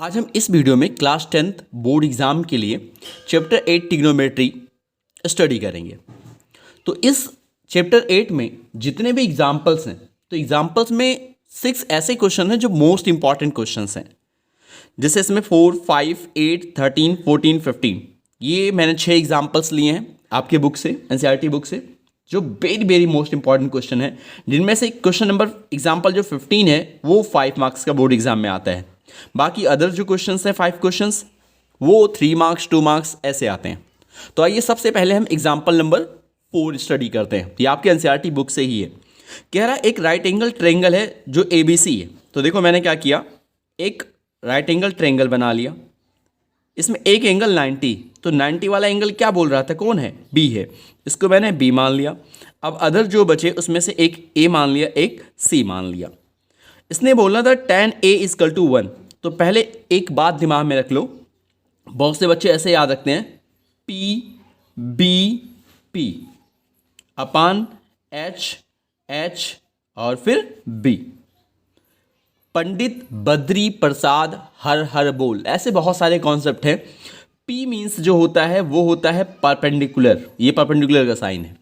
आज हम इस वीडियो में क्लास 10th बोर्ड एग्ज़ाम के लिए चैप्टर 8 ट्रिग्नोमेट्री स्टडी करेंगे। तो इस चैप्टर 8 में जितने भी एग्जाम्पल्स हैं, तो एग्जाम्पल्स में 6 ऐसे क्वेश्चन हैं जो मोस्ट इंपॉर्टेंट क्वेश्चंस हैं। जैसे इसमें 4, 5, 8, 13, 14, 15 ये मैंने 6 एग्जाम्पल्स लिए हैं आपके बुक से, एनसीईआरटी बुक से, जो very very most important question है, जिनमें से क्वेश्चन नंबर एग्जाम्पल जो 15 है वो 5 मार्क्स का बोर्ड एग्जाम में आता है। बाकी अदर जो क्वेश्चंस हैं 5 क्वेश्चंस वो 3 मार्क्स 2 मार्क्स ऐसे आते हैं। तो आइए सबसे पहले हम एग्जाम्पल नंबर 4 स्टडी करते हैं। ये आपके एनसीईआरटी बुक से ही है। कह रहा है एक राइट एंगल ट्रायंगल है जो ABC है। तो देखो मैंने क्या किया, एक राइट एंगल ट्रायंगल बना लिया, इसमें एक एंगल 90, तो 90 वाला एंगल क्या बोल रहा था, कौन है, B है, इसको मैंने B मान लिया। अब अदर जो बचे उसमें से एक A मान लिया, एक C मान लिया। इसने बोलना था tan A = 1। तो पहले एक बात दिमाग में रख लो, बहुत से बच्चे ऐसे याद रखते हैं P अपान H और फिर B। पंडित बद्री प्रसाद हर हर बोल, ऐसे बहुत सारे कॉन्सेप्ट हैं। P मीन्स जो होता है वो होता है परपेंडिकुलर, ये परपेंडिकुलर का साइन है।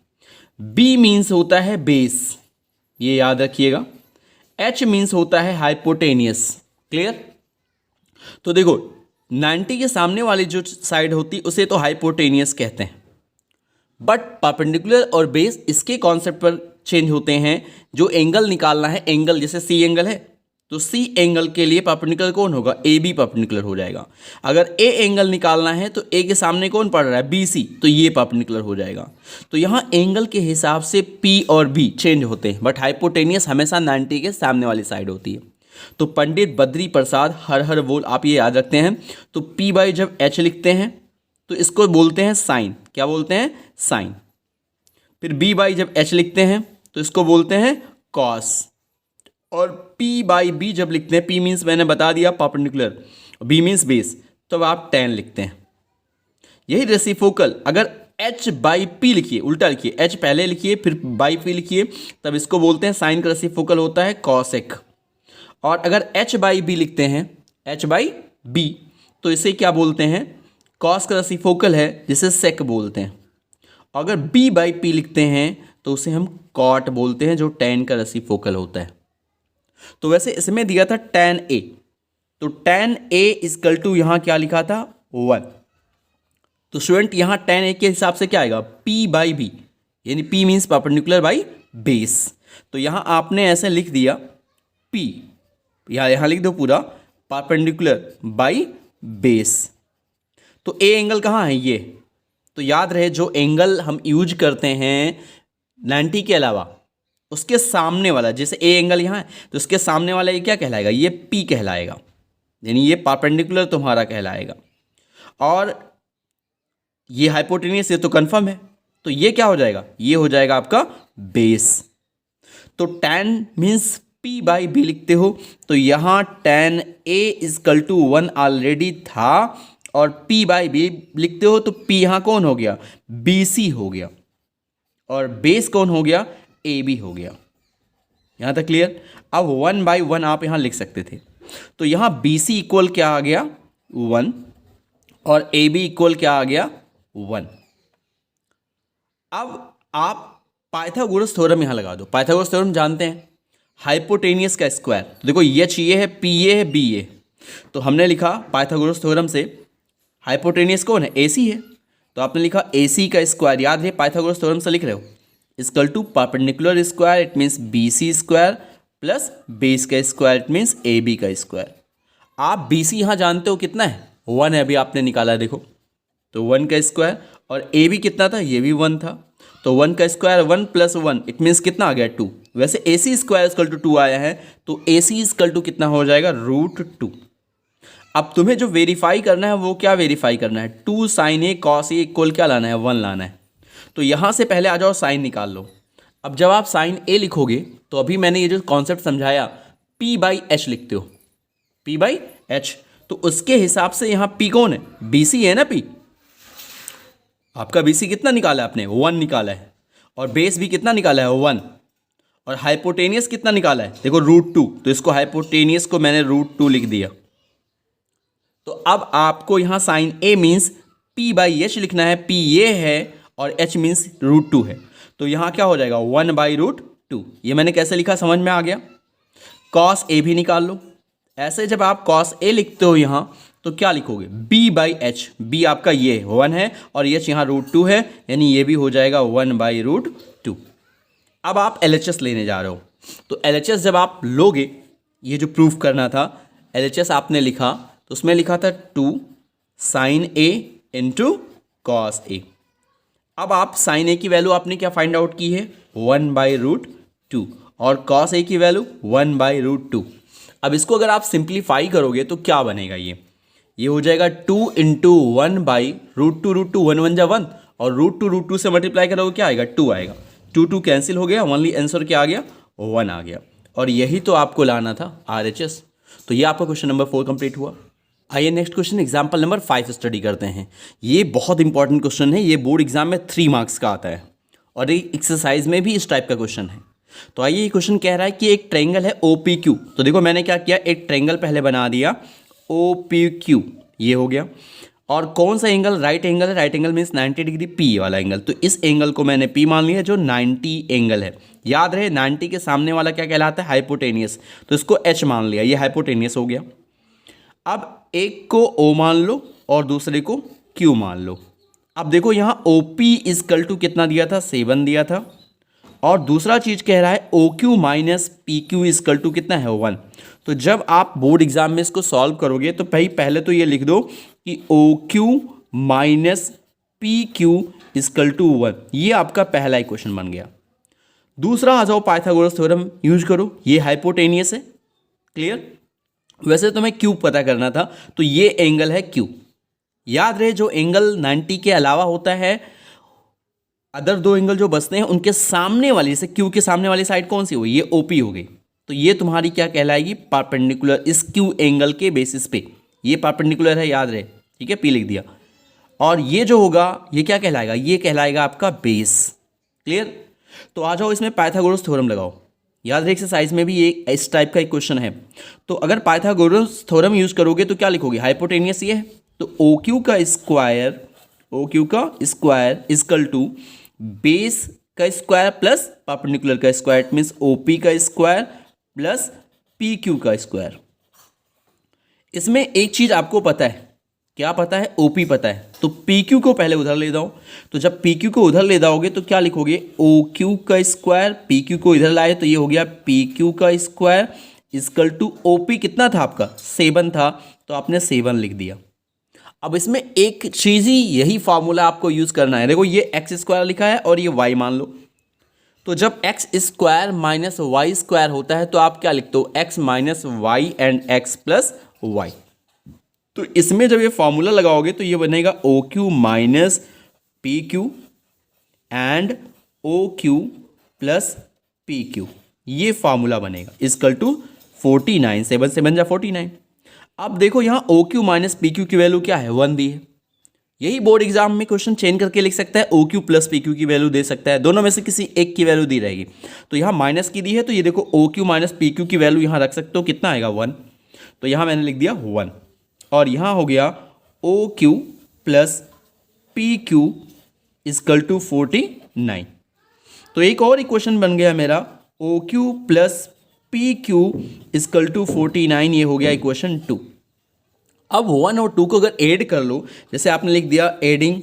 B मीन्स होता है बेस, ये याद रखिएगा। H मीन्स होता है हाइपोटेनियस। क्लियर? तो देखो 90 के सामने वाली जो साइड होती है उसे तो हाइपोटेनियस कहते हैं, बट परपेंडिकुलर और बेस इसके कॉन्सेप्ट पर चेंज होते हैं। जो एंगल निकालना है, एंगल जैसे C एंगल है तो C एंगल के लिए परपेंडिकुलर कौन होगा, AB परपेंडिकुलर हो जाएगा। अगर A एंगल निकालना है तो A के सामने कौन पड़ रहा है, BC, तो ये परपेंडिकुलर हो जाएगा। तो यहाँ एंगल के हिसाब से P और B चेंज होते हैं, बट हाइपोटेनियस हमेशा 90 के सामने वाली साइड होती है। तो पंडित बद्री प्रसाद हर हर बोल आप ये याद रखते हैं। तो P जब H लिखते हैं तो इसको बोलते हैं साइन, क्या बोलते हैं, साइन। फिर B जब H लिखते हैं तो इसको बोलते हैं कॉस। और P/B जब लिखते हैं, P मीन्स मैंने बता दिया परपेंडिकुलर, B मीन्स बेस, तो आप tan लिखते हैं। यही रेसिप्रोकल, अगर H/P लिखिए, उल्टा लिखिए, H पहले लिखिए फिर P लिखिए, तब इसको बोलते हैं साइन का रेसिप्रोकल होता है कॉसेक। और अगर H/B लिखते हैं, H/B, तो इसे क्या बोलते हैं, कॉस का रेसिप्रोकल है जिसे सेक बोलते हैं। अगर B/P लिखते हैं तो उसे हम कॉट बोलते हैं, जो tan का रेसिप्रोकल होता है। तो वैसे इसमें दिया था tan A, तो tan A = यहाँ क्या लिखा था, 1। तो स्टूडेंट यहाँ tan A के हिसाब से क्या आएगा, P/B, यानी P means perpendicular by base. तो यहाँ आपने ऐसे लिख दिया P, यहाँ लिख दो पूरा परपेंडिकुलर बाई बेस। तो A एंगल कहाँ है, ये तो याद रहे, जो एंगल हम यूज करते हैं 90 के अलावा उसके सामने वाला, जैसे A एंगल यहाँ है तो उसके सामने वाला ये क्या कहलाएगा, ये P कहलाएगा, यानी ये परपेंडिकुलर तुम्हारा कहलाएगा। और ये हाइपोटेनियस, ये तो कंफर्म है, तो ये क्या हो जाएगा, ये हो जाएगा आपका बेस। तो tan मीन्स P/B लिखते हो, तो यहाँ tan A = 1 ऑलरेडी था, और P/B लिखते हो तो P यहाँ कौन हो गया, BC हो गया, और बेस कौन हो गया, AB हो गया। यहाँ तक क्लियर? अब 1/1 आप यहाँ लिख सकते थे। तो यहाँ BC इक्वल क्या आ गया, 1, और AB इक्वल क्या आ गया, 1। अब आप पाइथागोरस थ्योरम यहाँ लगा दो। पाइथागोरस थ्योरम जानते हैं, हाइपोटेनियस का स्क्वायर। तो देखो H ये है, P ये है, B ये, तो हमने लिखा पाइथागोरस थ्योरम से हाइपोटेनियस कौन है, AC है, तो आपने लिखा AC का स्क्वायर। याद है पाइथागोरस थ्योरम से लिख रहे हो, = perpendicular square, it means BC square, plus base का स्क्वायर, इट मीन्स AB का स्क्वायर। आप BC यहाँ जानते हो कितना है, 1 है, अभी आपने निकाला देखो, तो 1 का स्क्वायर, और AB कितना था, ये भी 1 था, तो 1 का स्क्वायर 1 + 1, इट मीन्स कितना आ गया, 2। वैसे AC स्क्वायर = 2 आया है, तो AC = कितना हो जाएगा, √2। अब तुम्हें जो वेरीफाई करना है वो क्या वेरीफाई करना है, 2 sin A cos A equal क्या लाना है, 1 लाना है। तो यहाँ से पहले आ जाओ, साइन निकाल लो। अब जब आप साइन A लिखोगे तो अभी मैंने ये जो कॉन्सेप्ट समझाया, P/H लिखते हो, P/H, तो उसके हिसाब से यहाँ P कौन है, BC है ना, P आपका BC कितना निकाला है आपने, 1 निकाला है, और बेस भी कितना निकाला है, 1, और हाइपोटेनियस कितना निकाला है, देखो √2, तो इसको हाइपोटेनियस को मैंने √2 लिख दिया। तो अब आपको यहाँ sine A means p by h लिखना है। पी ये है और एच मीन्स √2 है, तो यहाँ क्या हो जाएगा 1/√2। ये मैंने कैसे लिखा समझ में आ गया। कॉस ए भी निकाल लो। ऐसे जब आप कॉस ए लिखते हो यहाँ तो क्या लिखोगे b/h। b आपका ये 1 है और एच यहाँ √2 है, यानी ये भी हो जाएगा 1/√2। अब आप LHS लेने जा रहे हो, तो LHS जब आप लोगे, ये जो प्रूफ करना था, LHS आपने लिखा तो उसमें लिखा था 2 sin A into cos a. अब आप साइन ए की वैल्यू आपने क्या फाइंड आउट की है 1/√2 और कॉस ए की वैल्यू 1/√2। अब इसको अगर आप सिंप्लीफाई करोगे तो क्या बनेगा, ये हो जाएगा 2 इंटू 1/√2। 1 1 जा 1 और √2 से मल्टीप्लाई करोगे क्या आएगा 2 आएगा। 2 कैंसिल हो गया, ओनली आंसर क्या आ गया 1 आ गया। और यही तो आपको लाना था RHS। तो ये आपका क्वेश्चन नंबर 4 कंप्लीट हुआ। आइए next question example number 5 study करते हैं। ये बहुत इंपॉर्टेंट क्वेश्चन है, ये बोर्ड एग्जाम में 3 मार्क्स का आता है और एक एक्सरसाइज में भी इस टाइप का क्वेश्चन है। तो आइए, ये क्वेश्चन कह रहा है कि एक ट्रायंगल है OPQ। तो देखो मैंने क्या किया, एक ट्रायंगल पहले बना दिया OPQ, ये हो गया। और कौन सा एंगल राइट एंगल है, right angle means 90 degree P वाला एंगल। तो इस एंगल को मैंने P मान लिया जो 90 एंगल है। याद रहे 90 के सामने वाला क्या कहलाता है हाइपोटेनियस, तो इसको H मान लिया, ये हाइपोटेनियस हो गया। अब एक को O मान लो और दूसरे को Q मान लो। अब देखो यहाँ OP = कितना दिया था 7 दिया था, और दूसरा चीज कह रहा है OQ माइनस PQ = कितना है 1। तो जब आप बोर्ड एग्जाम में इसको सॉल्व करोगे तो पहले तो ये लिख दो कि OQ माइनस PQ = 1। ये आपका पहला इक्वेशन बन गया। दूसरा आ जाओ, पाइथागोरस थ्योरम यूज करो, ये हाइपोटेनियस है, क्लियर। वैसे तो मैं Q पता करना था, तो ये एंगल है Q। याद रहे जो एंगल 90 के अलावा होता है, अदर 2 एंगल जो बचते हैं उनके सामने वाली, जैसे Q के सामने वाली साइड कौन सी हुई, ये OP हो गई। तो ये तुम्हारी क्या कहलाएगी परपेंडिकुलर, इस Q एंगल के बेसिस पे ये परपेंडिकुलर है, याद रहे, ठीक है, P लिख दिया। और ये जो होगा ये क्या कहलाएगा, ये कहलाएगा आपका बेस, क्लियर। तो आ जाओ इसमें पाइथागोरस थ्योरम लगाओ। याद रहे एक्सरसाइज में भी ये इस टाइप का एक क्वेश्चन है। तो अगर पाइथागोरस थ्योरम यूज करोगे तो क्या लिखोगे, हाइपोटेनियस ये है, तो OQ का स्क्वायर = बेस का स्क्वायर प्लस परपेंडिकुलर का स्क्वायर, इट मीन्स OP का स्क्वायर प्लस PQ का स्क्वायर। इसमें एक चीज आपको पता है, क्या पता है, OP पता है, तो PQ को पहले उधर ले जाओ। तो जब PQ को उधर ले जाओगे तो क्या लिखोगे OQ का स्क्वायर, PQ को इधर लाए तो ये हो गया PQ का स्क्वायर = OP कितना था आपका 7 था, तो आपने 7 लिख दिया। अब इसमें एक चीज ही, यही फॉर्मूला आपको यूज करना है। देखो ये x² लिखा है और ये y मान लो, तो जब x² माइनस y² होता है तो आप क्या लिखते हो x minus y and x plus y. तो इसमें जब ये फॉर्मूला लगाओगे तो ये बनेगा OQ minus PQ and OQ plus PQ, ये फॉर्मूला बनेगा = 49। 7 7 जा 49। अब देखो यहाँ OQ माइनस PQ की वैल्यू क्या है 1 दी है। यही बोर्ड एग्जाम में क्वेश्चन चेंज करके लिख सकता है, OQ प्लस PQ की वैल्यू दे सकता है, दोनों में से किसी एक की वैल्यू दी रहेगी। तो यहाँ माइनस की दी है, तो ये देखो OQ माइनस PQ की वैल्यू यहाँ रख सकते हो, कितना आएगा 1। तो यहाँ मैंने लिख दिया 1, और यहाँ हो गया OQ प्लस PQ = 49। तो एक और इक्वेशन बन गया मेरा OQ प्लस PQ = 49, ये हो गया इक्वेशन 2। अब 1 और 2 को अगर ऐड कर लो, जैसे आपने लिख दिया एडिंग,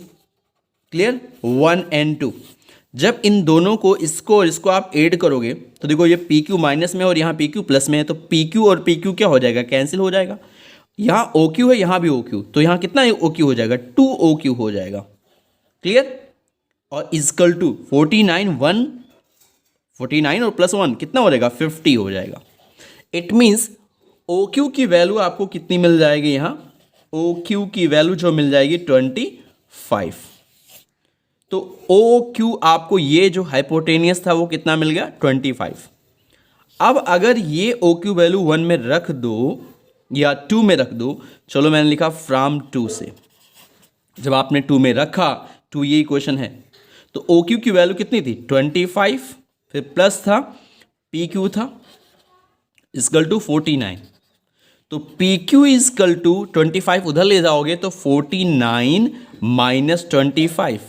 क्लियर, 1 एंड 2। जब इन दोनों को, इसको और इसको आप ऐड करोगे तो देखो ये PQ माइनस में और यहाँ PQ प्लस में है, तो PQ और PQ क्या हो जाएगा, कैंसिल हो जाएगा। यहाँ OQ है, यहाँ भी OQ, तो यहाँ कितना OQ हो जाएगा 2 OQ हो जाएगा, क्लियर। और = 49 और प्लस 1 कितना हो जाएगा 50 हो जाएगा। इट मीन्स OQ की वैल्यू आपको कितनी मिल जाएगी, यहाँ OQ की वैल्यू जो मिल जाएगी 25। तो OQ आपको ये जो हाइपोटेनियस था वो कितना मिल गया 25। अब अगर ये OQ वैल्यू 1 में रख दो या 2 में रख दो, चलो मैंने लिखा फ्रॉम 2 से, जब आपने 2 में रखा, 2 ये इक्वेशन है, तो OQ की वैल्यू कितनी थी 25, फिर प्लस था PQ था = 49। तो पी क्यू इजकल टू 25 उधर ले जाओगे तो 49 माइनस 25,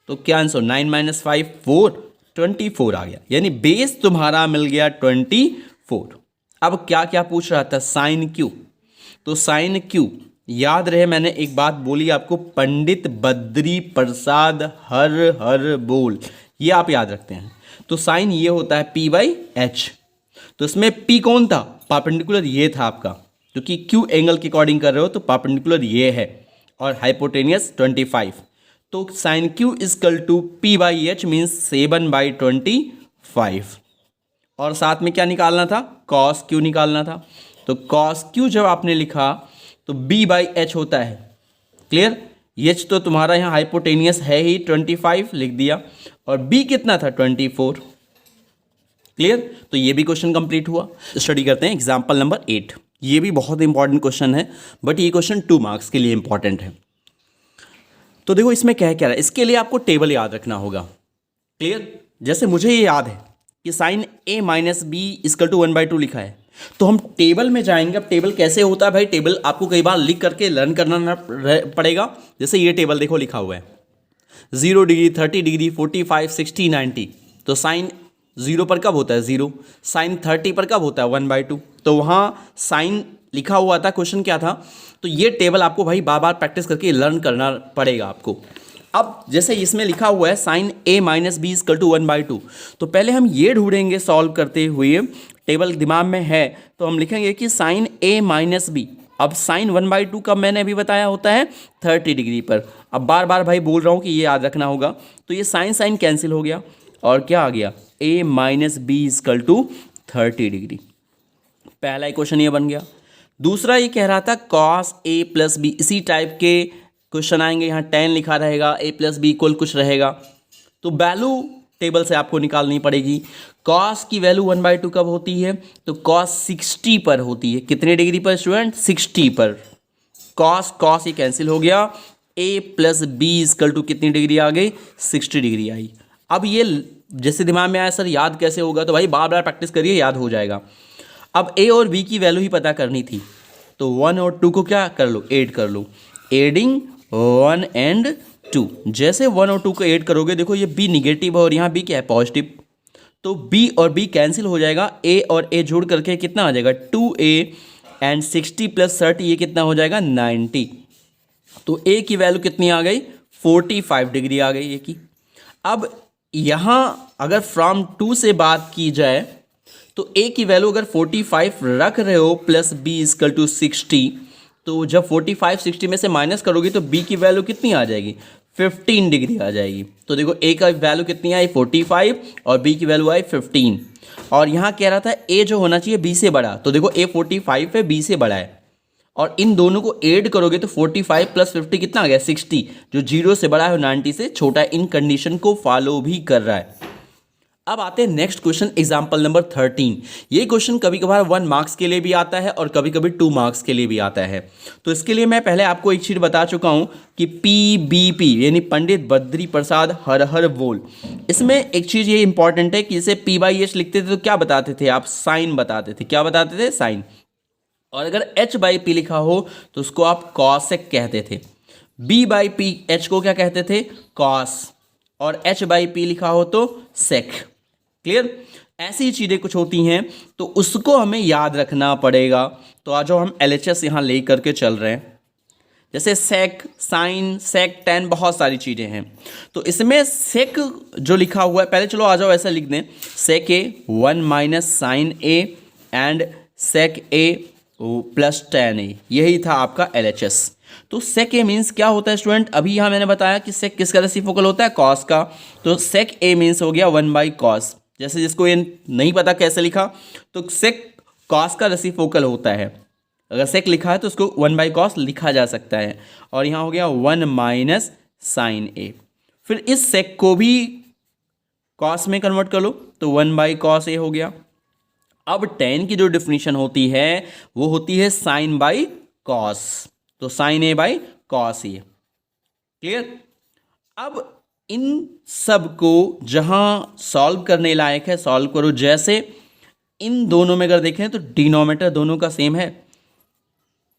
तो क्या आंसर 9 माइनस 5 4, 24 आ गया, यानी बेस तुम्हारा मिल गया 24। अब क्या क्या पूछ रहा था, साइन क्यू, तो साइन क्यू याद रहे मैंने एक बात बोली आपको, पंडित बद्री प्रसाद हर हर बोल, ये आप याद रखते हैं। तो साइन ये होता है P बाई एच, तो इसमें P कौन था, परपेंडिकुलर ये था आपका, क्योंकि Q एंगल के अकॉर्डिंग कर रहे हो तो परपेंडिकुलर ये है और हाइपोटेनियस 25, तो sine Q equal to P by h means 7/25, और साथ में क्या निकालना था, कॉस Q निकालना था। तो कॉस Q जब आपने लिखा तो B बाई एच होता है, क्लियर, एच तो तुम्हारा यहाँ हाइपोटेनियस है ही 25 लिख दिया, और B कितना था 24, क्लियर। तो ये भी क्वेश्चन कंप्लीट हुआ। स्टडी करते हैं एग्जाम्पल नंबर 8, ये भी बहुत इंपॉर्टेंट क्वेश्चन है, बट ये क्वेश्चन 2 मार्क्स के लिए इंपॉर्टेंट है। तो देखो इसमें क्या है, इसके लिए आपको टेबल याद रखना होगा, क्लियर। जैसे मुझे ये याद है कि sine A minus b equal to 1/2 लिखा है, तो हम टेबल में जाएंगे। अब टेबल कैसे होता है भाई, टेबल आपको कई बार लिख करके लर्न करना पड़ेगा। जैसे ये टेबल देखो लिखा हुआ है 0 डिग्री 30 डिग्री 45 60 90, तो साइन 0 पर कब होता है 0, साइन 30 पर कब होता है 1/2, तो वहाँ साइन लिखा हुआ था, क्वेश्चन क्या था। तो ये टेबल आपको भाई बार बार प्रैक्टिस करके लर्न करना पड़ेगा आपको। अब जैसे इसमें लिखा हुआ है sine A minus b equal to 1/2, तो पहले हम ये ढूंढेंगे सॉल्व करते हुए, टेबल दिमाग में है तो हम लिखेंगे कि साइन A माइनस बी, अब साइन 1/2 कब मैंने अभी बताया होता है 30 डिग्री पर। अब बार बार भाई बोल रहा हूँ कि ये याद रखना होगा, तो ये साइन साइन कैंसिल हो गया और क्या आ गया A minus b equal to 30 degree. पहला क्वेश्चन ये बन गया। दूसरा ये कह रहा था कॉस A प्लस बी, इसी टाइप के क्वेश्चन आएंगे, यहाँ 10 लिखा रहेगा, A प्लस बी इक्वल कुछ रहेगा, तो वैल्यू टेबल से आपको निकालनी पड़ेगी। कॉस की वैल्यू 1/2 कब होती है, तो कॉस 60 पर होती है, कितने डिग्री पर स्टूडेंट 60 पर। कॉस कॉस ये कैंसिल हो गया, A plus b equal to कितनी डिग्री आ गई 60 डिग्री आई। अब ये जैसे दिमाग में आया सर याद कैसे होगा, तो भाई बार बार प्रैक्टिस करिए याद हो जाएगा। अब A और B की वैल्यू ही पता करनी थी, तो 1 और 2 को क्या कर लो, ऐड कर लो, एडिंग 1 एंड 2। जैसे 1 और 2 को ऐड करोगे, देखो ये B निगेटिव है और यहाँ B क्या है पॉजिटिव, तो B और B कैंसिल हो जाएगा, A और A जोड़ करके कितना आ जाएगा 2A एंड 60 प्लस 30 ये कितना हो जाएगा 90। तो A की वैल्यू कितनी आ गई 45 डिग्री आ गई A की। अब यहाँ अगर फ्रॉम 2 से बात की जाए तो A की वैल्यू अगर 45 रख रहे हो प्लस B इजकल टू 60, तो जब 45 60 में से माइनस करोगे तो B की वैल्यू कितनी आ जाएगी 15 डिग्री आ जाएगी। तो देखो A का वैल्यू कितनी आई 45 और B की वैल्यू आई 15, और यहाँ कह रहा था A जो होना चाहिए B से बड़ा, तो देखो A 45 है B से बड़ा है, और इन दोनों को ऐड करोगे तो 45 प्लस 50 कितना आ गया 60, जो 0 से बड़ा है 90 से छोटा है, इन कंडीशन को फॉलो भी कर रहा है। अब आते हैं नेक्स्ट क्वेश्चन एग्जाम्पल नंबर 13। ये क्वेश्चन कभी कभार 1 मार्क्स के लिए भी आता है और कभी कभी 2 मार्क्स के लिए भी आता है। तो इसके लिए मैं पहले आपको एक चीज़ बता चुका हूँ कि PBP यानी पंडित बद्री प्रसाद हर हर बोल, इसमें एक चीज़ ये इंपॉर्टेंट है कि इसे P/H लिखते थे तो क्या बताते थे आप, साइन बताते थे, क्या बताते थे साइन, और अगर H/P लिखा हो तो उसको आप कॉसेक कहते थे। B/H को क्या कहते थे कॉस, और H/P लिखा हो तो सेक, क्लियर। ऐसी चीज़ें कुछ होती हैं तो उसको हमें याद रखना पड़ेगा। तो आज हम LHS यहाँ ले करके चल रहे हैं, जैसे सेक, साइन, सेक, टेन, बहुत सारी चीज़ें हैं। तो इसमें सेक जो लिखा हुआ है, पहले चलो आ जाओ ऐसा लिख दें, sec A 1 minus sine A and sec A plus tan A, यही था आपका LHS। तो सेक A मीन्स क्या होता है स्टूडेंट, अभी यहाँ मैंने बताया कि सेक किसका रेसिप्रोकल होता है कॉस का, तो सेक A मीन्स हो गया 1/cos। जैसे जिसको ये नहीं पता कैसे लिखा, तो सेक कॉस का रेसिप्रोकल होता है, अगर सेक लिखा है तो उसको 1/cos लिखा जा सकता है, और यहाँ हो गया 1 माइनस साइन A। फिर इस सेक को भी कॉस में कन्वर्ट कर लो तो 1/cos A हो गया। अब टेन की जो डिफिनीशन होती है वो होती है साइन बाई कॉस, तो sine A by cos A, clear. अब इन सब को जहां सॉल्व करने लायक है सॉल्व करो। जैसे इन दोनों में अगर देखें तो डिनोमिनेटर दोनों का सेम है,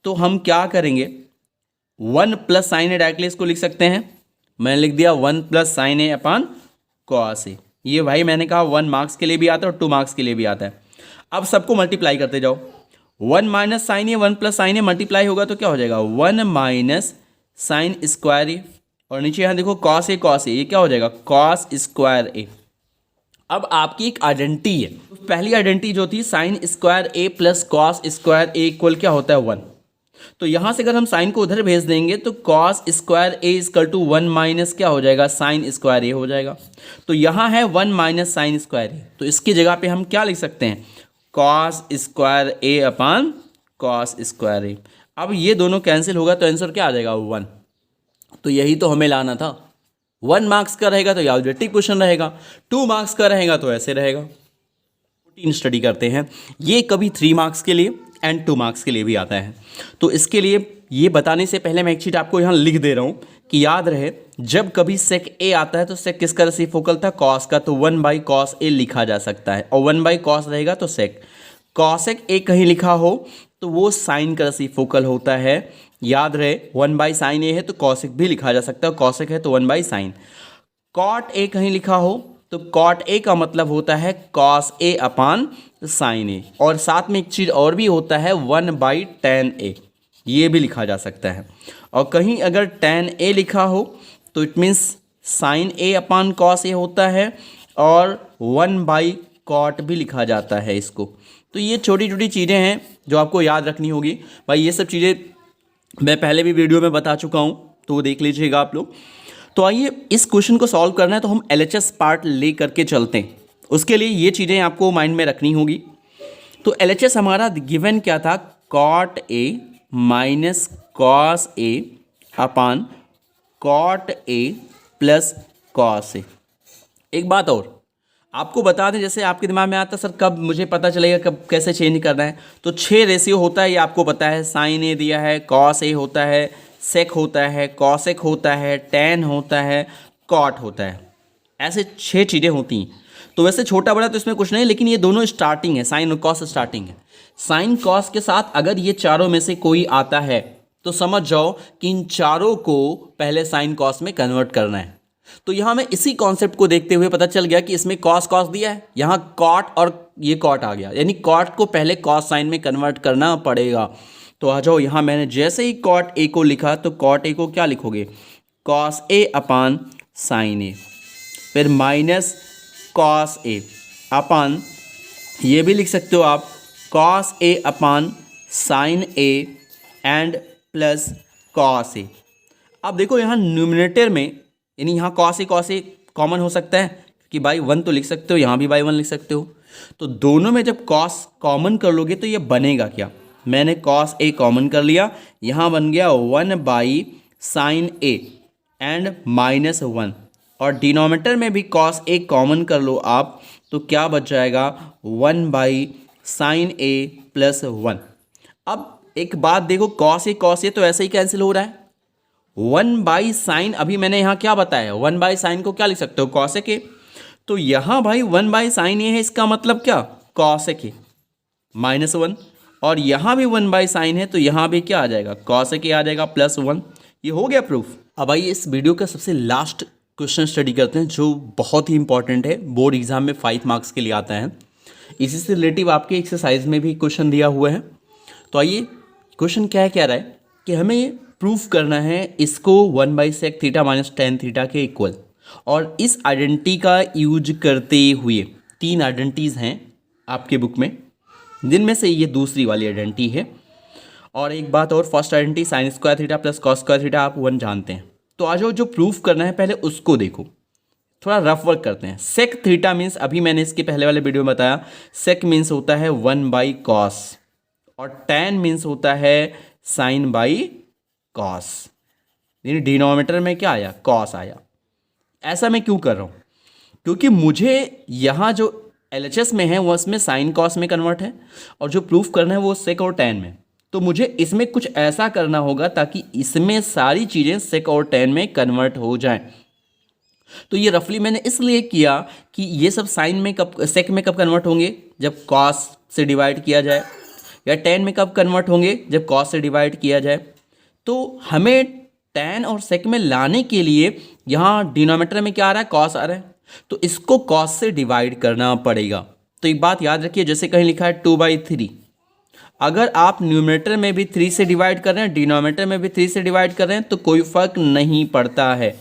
तो हम क्या करेंगे, 1 प्लस साइन ए डायरेक्टली इसको लिख सकते हैं। मैंने लिख दिया 1 plus sign A upon cos A. ये भाई मैंने कहा 1 मार्क्स के लिए भी आता है और 2 मार्क्स के लिए भी आता है। अब सबको मल्टीप्लाई करते जाओ, 1 minus sign A 1 plus sign A multiply होगा तो क्या हो जाएगा, 1 माइनस साइन स्क्वायर ए, और नीचे यहाँ देखो कॉस ए, ये क्या हो जाएगा, कॉस स्क्वायर ए। अब आपकी एक आइडेंटिटी है, पहली आइडेंटिटी जो थी sine square A plus cos square A equal क्या होता है 1। तो यहाँ से अगर हम साइन को उधर भेज देंगे तो cos square A equal to 1 minus क्या हो जाएगा, साइन स्क्वायर ए हो जाएगा। तो यहाँ है 1 माइनस साइन स्क्वायर ए, तो इसकी जगह पे हम क्या लिख सकते हैं, कॉस स्क्वायर ए अपॉन कॉस स्क्वायर ए। अब ये दोनों कैंसिल होगा तो आंसर क्या आ जाएगा, 1। तो यही तो हमें लाना था। 1 मार्क्स का रहेगा तो ये ऑब्जेक्टिव क्वेश्चन रहेगा, 2 मार्क्स का रहेगा तो ऐसे रहेगा। रूटीन स्टडी करते हैं, ये कभी 3 मार्क्स के लिए एंड 2 मार्क्स के लिए भी आता है। तो इसके लिए ये बताने से पहले मैं एक चीज़ आपको यहाँ लिख दे रहा हूँ कि याद रहे, जब कभी सेक ए आता है तो सेक किसका रेसिप्रोकल था, कॉस का, तो 1 बाई कॉस ए लिखा जा सकता है, और 1 बाई कॉस रहेगा तो सेक। कॉसेक ए कहीं लिखा हो तो वो साइन का रेसिप्रोकल होता है। याद रहे 1 बाई साइन ए है तो कॉसेक भी लिखा जा सकता है, कॉसेक है तो 1 बाई साइन। कॉट ए कहीं लिखा हो तो कॉट ए का मतलब होता है कॉस ए अपान साइन ए, और साथ में एक चीज़ और भी होता है 1 बाई टेन ए, ये भी लिखा जा सकता है। और कहीं अगर टेन ए लिखा हो तो it means sin a upon cos a होता है, और 1 बाई कॉट भी लिखा जाता है इसको। तो ये छोटी छोटी चीज़ें हैं जो आपको याद रखनी होगी भाई। ये सब चीज़ें मैं पहले भी वीडियो में बता चुका हूँ, तो वो देख लीजिएगा आप लोग। तो आइए इस क्वेश्चन को सॉल्व करना है तो हम LHS पार्ट ले करके चलते हैं। उसके लिए ये चीज़ें आपको माइंड में रखनी होगी। तो LHS हमारा गिवन क्या था, cot a minus cos a upon cot a plus cos a. एक बात और आपको बता दें, जैसे आपके दिमाग में आता सर कब मुझे पता चलेगा कब कैसे चेंज करना है, तो 6 रेशियो होता है, ये आपको पता है। साइन ए दिया है, कॉस ए होता है, सेक होता है, कॉसेक होता है, टेन होता है, कॉट होता है, ऐसे 6 चीज़ें होती हैं। तो वैसे छोटा बड़ा तो इसमें कुछ नहीं, लेकिन ये दोनों स्टार्टिंग है, साइन और कॉस स्टार्टिंग है। साइन कॉस के साथ अगर ये चारों में से कोई आता है तो समझ जाओ कि इन चारों को पहले साइन कॉस में कन्वर्ट करना है। तो यहाँ मैं इसी कॉन्सेप्ट को देखते हुए पता चल गया कि इसमें कॉस कॉस दिया है, यहाँ कॉट और ये कॉट आ गया, यानी कॉट को पहले कॉस साइन में कन्वर्ट करना पड़ेगा। तो आ जाओ, यहाँ मैंने जैसे ही कॉट ए को लिखा तो कॉट ए को क्या लिखोगे, कॉस ए अपान साइन ए, फिर माइनस कॉस ए अपान, ये भी लिख सकते हो आप, cos a upon sin a and plus cos a. अब देखो यहाँ न्यूमिनेटर में, यानी यहाँ कॉस ए कॉमन हो सकता है कि बाई 1 तो लिख सकते हो, यहाँ भी बाई 1 लिख सकते हो। तो दोनों में जब कॉस कॉमन कर लोगे तो ये बनेगा क्या, मैंने कॉस ए कॉमन कर लिया, यहाँ बन गया 1 by sine a and minus 1, और डिनोमिनेटर में भी कॉस ए कॉमन कर लो आप, तो क्या बच जाएगा 1 बाई साइन ए प्लस 1। अब एक बात देखो, कॉस ए तो ऐसे ही कैंसिल हो रहा है। 1 बाई साइन, अभी मैंने यहाँ क्या बताया, 1 बाई साइन को क्या लिख सकते हो, कॉसेक ए। तो यहाँ भाई 1 बाई साइन ए है, इसका मतलब क्या, कॉसेक ए माइनस 1, और यहाँ भी 1 बाई साइन है तो यहाँ भी क्या आ जाएगा, कॉसेक ए आ जाएगा प्लस 1। ये हो गया प्रूफ। अब आइए इस वीडियो का सबसे लास्ट क्वेश्चन स्टडी करते हैं, जो बहुत ही इंपॉर्टेंट है, बोर्ड एग्जाम में 5 मार्क्स के लिए आता है। इसी से रिलेटिव आपके एक्सरसाइज में भी क्वेश्चन दिया हुआ है। तो आइए क्वेश्चन क्या कह रहा है कि हमें प्रूफ करना है इसको 1 by sec theta minus tan theta के इक्वल, और इस आइडेंटिटी का यूज करते हुए 3 आइडेंटिटीज़ हैं आपके बुक में, जिनमें से ये दूसरी वाली आइडेंटिटी है। और एक बात और, first identity sine square theta plus cos square theta आप 1 जानते हैं। तो आज जो प्रूफ करना है पहले उसको देखो, थोड़ा रफ वर्क करते हैं। सेक थीटा मीन्स, अभी मैंने इसके पहले वाले वीडियो में बताया, सेक मीन्स होता है 1 बाई कॉस, और टेन मीन्स होता है साइन बाई कॉस, यानी डिनोमिनेटर में क्या आया, कॉस आया। ऐसा मैं क्यों कर रहा हूँ, क्योंकि मुझे यहाँ जो LHS में है वो उसमें साइन कॉस में कन्वर्ट है, और जो प्रूफ करना है वो सेक और टेन में। तो मुझे इसमें कुछ ऐसा करना होगा ताकि इसमें सारी चीज़ें सेक और टेन में कन्वर्ट हो जाएं। तो ये रफली मैंने इसलिए किया कि ये सब साइन में कब, सेक में कब कन्वर्ट होंगे, जब कॉस से डिवाइड किया जाए, या tan में कब कन्वर्ट होंगे, जब cos से डिवाइड किया जाए। तो हमें tan और sec में लाने के लिए यहाँ डिनोमिनेटर में क्या आ रहा है, cos आ रहा है, तो इसको cos से डिवाइड करना पड़ेगा। तो एक बात याद रखिए, जैसे कहीं लिखा है 2/3, अगर आप न्यूमरेटर में भी 3 से डिवाइड कर रहे हैं, डिनोमिनेटर में भी 3 से डिवाइड कर रहे हैं, तो कोई फर्क नहीं पड़ता है।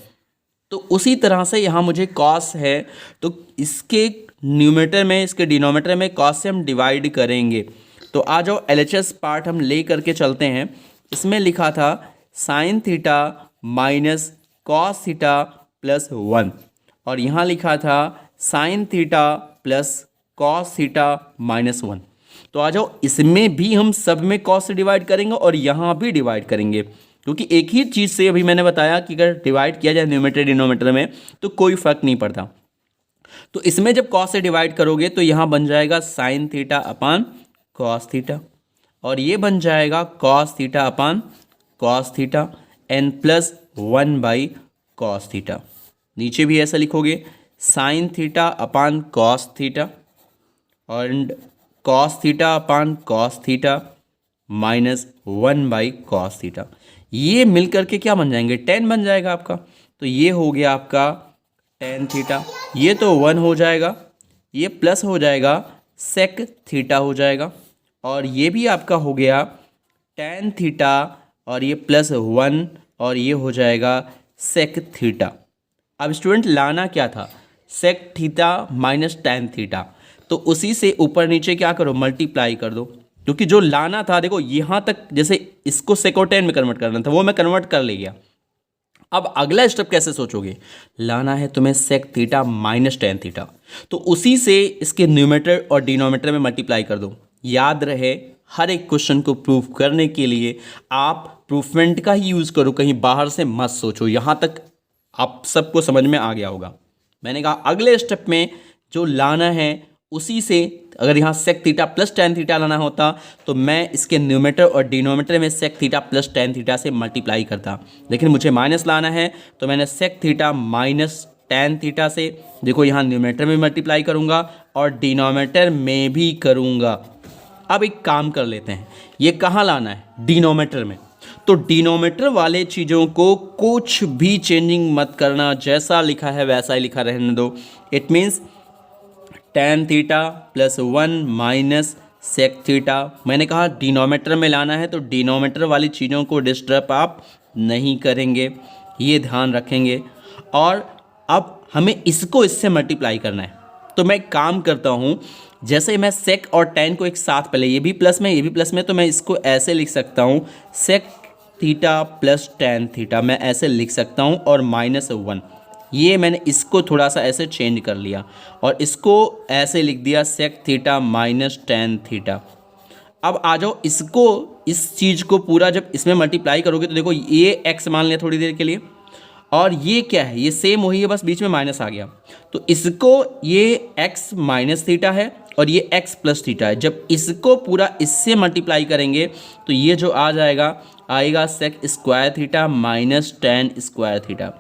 तो उसी तरह से यहाँ मुझे cos है, तो इसके न्यूमरेटर में, इसके डिनोमिनेटर में cos से हम डिवाइड करेंगे। तो आ जाओ LHS पार्ट हम ले करके चलते हैं। इसमें लिखा था sin theta minus cos theta plus 1, और यहाँ लिखा था sin theta plus cos theta minus 1। तो आ जाओ, इसमें भी हम सब में cos से डिवाइड करेंगे और यहाँ भी डिवाइड करेंगे, क्योंकि एक ही चीज़ से अभी मैंने बताया कि अगर डिवाइड किया जाए न्यूमरेटर डिनोमिनेटर में तो कोई फर्क नहीं पड़ता। तो इसमें जब cos से डिवाइड करोगे तो यहाँ बन जाएगा sin theta upon cos theta, और ये बन जाएगा cos theta upon cos theta n plus 1/cos theta. नीचे भी ऐसा लिखोगे sin theta upon cos theta और cos theta upon cos theta minus 1/cos theta. ये मिल करके क्या बन जाएंगे, tan बन जाएगा आपका। तो ये हो गया आपका tan थीटा, ये तो 1 हो जाएगा, ये प्लस हो जाएगा sec थीटा हो जाएगा, और ये भी आपका हो गया tan थीटा, और ये प्लस 1, और ये हो जाएगा sec थीटा। अब स्टूडेंट लाना क्या था, sec theta minus tan theta, तो उसी से ऊपर नीचे क्या करो, मल्टीप्लाई कर दो, क्योंकि जो लाना था, देखो यहाँ तक जैसे इसको sec और tan में कन्वर्ट करना था, वो मैं कन्वर्ट कर ले गया। अब अगला स्टेप कैसे सोचोगे, लाना है तुम्हें sec theta minus tan theta, तो उसी से इसके न्यूमरेटर और डिनोमिनेटर में मल्टीप्लाई कर दो। याद रहे, हर एक क्वेश्चन को प्रूफ करने के लिए आप प्रूफमेंट का ही यूज़ करो, कहीं बाहर से मत सोचो। यहाँ तक आप सबको समझ में आ गया होगा। मैंने कहा अगले स्टेप में जो लाना है उसी से, अगर यहाँ sec theta plus tan theta लाना होता तो मैं इसके न्यूमरेटर और डिनोमिनेटर में sec theta plus tan theta से मल्टीप्लाई करता, लेकिन मुझे माइनस लाना है तो मैंने sec theta minus tan theta से, देखो यहाँ न्यूमरेटर में मल्टीप्लाई करूँगा और डिनोमिनेटर में भी करूँगा। अब एक काम कर लेते हैं, ये कहाँ लाना है, डिनोमिनेटर में। तो डिनोमिनेटर वाले चीज़ों को कुछ भी चेंजिंग मत करना, जैसा लिखा है वैसा ही लिखा रहने दो। It means tan theta plus 1 minus sec theta. मैंने कहा डिनोमिनेटर में लाना है तो डिनोमिनेटर वाली चीज़ों को डिस्टर्ब आप नहीं करेंगे, ये ध्यान रखेंगे। और अब हमें इसको इससे मल्टीप्लाई करना है, तो मैं एक काम करता हूँ, जैसे मैं sec और tan को एक साथ, पहले ये भी प्लस में ये भी प्लस में, तो मैं इसको ऐसे लिख सकता हूँ sec theta plus tan theta, मैं ऐसे लिख सकता हूँ, और माइनस 1, ये मैंने इसको थोड़ा सा ऐसे चेंज कर लिया और इसको ऐसे लिख दिया sec theta minus tan theta. अब आ जाओ, इसको, इस चीज़ को पूरा जब इसमें मल्टीप्लाई करोगे तो देखो ये x मान लिया थोड़ी देर के लिए, और ये क्या है, ये सेम वही है, बस बीच में माइनस आ गया। तो इसको, ये x माइनस थीटा है और ये x प्लस थीटा है। जब इसको पूरा इससे मल्टीप्लाई करेंगे तो ये जो आ जाएगा, आएगा sec square theta minus tan square theta,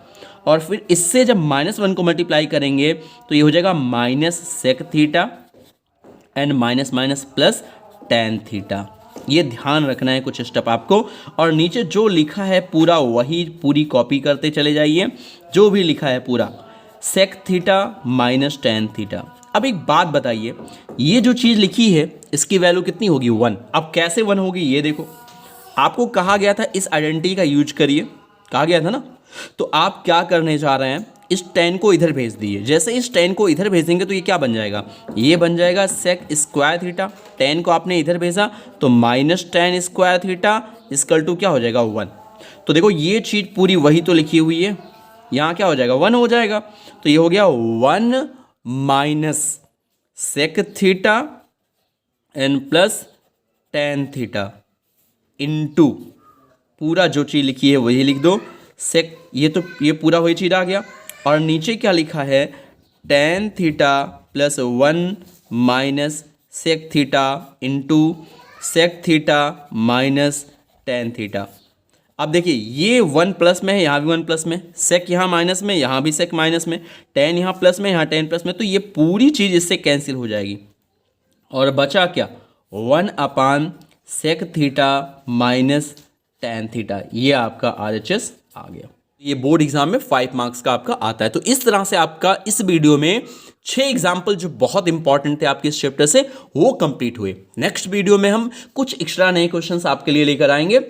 और फिर इससे जब -1 को मल्टीप्लाई करेंगे तो ये हो जाएगा minus sec theta and minus minus plus tan theta. ये ध्यान रखना है कुछ स्टेप आपको, और नीचे जो लिखा है पूरा वही पूरी कॉपी करते चले जाइए, जो भी लिखा है पूरा sec theta minus tan theta. अब एक बात बताइए, ये जो चीज़ लिखी है इसकी वैल्यू कितनी होगी, 1। अब कैसे 1 होगी ये देखो, आपको कहा गया था इस आइडेंटिटी का यूज करिए, कहा गया था ना। तो आप क्या करने जा रहे हैं, इस tan को इधर भेज दिए। जैसे इस tan को इधर भेजेंगे तो ये क्या बन जाएगा, ये बन जाएगा sec स्क्वायर थीटा, tan को आपने इधर भेजा तो minus tan square theta equal to क्या हो जाएगा, 1। तो देखो ये चीज़ पूरी वही तो लिखी हुई है, यहाँ क्या हो जाएगा, 1 हो जाएगा। तो ये हो गया 1 minus sec theta n plus tan theta into पूरा जो चीज़ लिखी है वही लिख दो, sec, ये तो ये पूरा वही चीज़ आ गया, और नीचे क्या लिखा है, tan theta plus 1 minus sec theta into sec theta minus tan theta. अब देखिए ये 1 प्लस में है, यहाँ भी 1 प्लस में, sec यहाँ माइनस में, यहाँ भी sec माइनस में, tan यहाँ प्लस में, यहाँ tan प्लस में, तो ये पूरी चीज़ इससे कैंसिल हो जाएगी और बचा क्या, 1 upon sec theta minus tan theta, ये आपका RHS आ गया। ये बोर्ड एग्जाम में 5 मार्क्स का आपका आता है। तो इस तरह से आपका इस वीडियो में 6 एग्जाम्पल जो बहुत इंपॉर्टेंट थे आपके इस चैप्टर से वो कंप्लीट हुए। नेक्स्ट वीडियो में हम कुछ एक्स्ट्रा नए क्वेश्चंस आपके लिए लेकर आएंगे।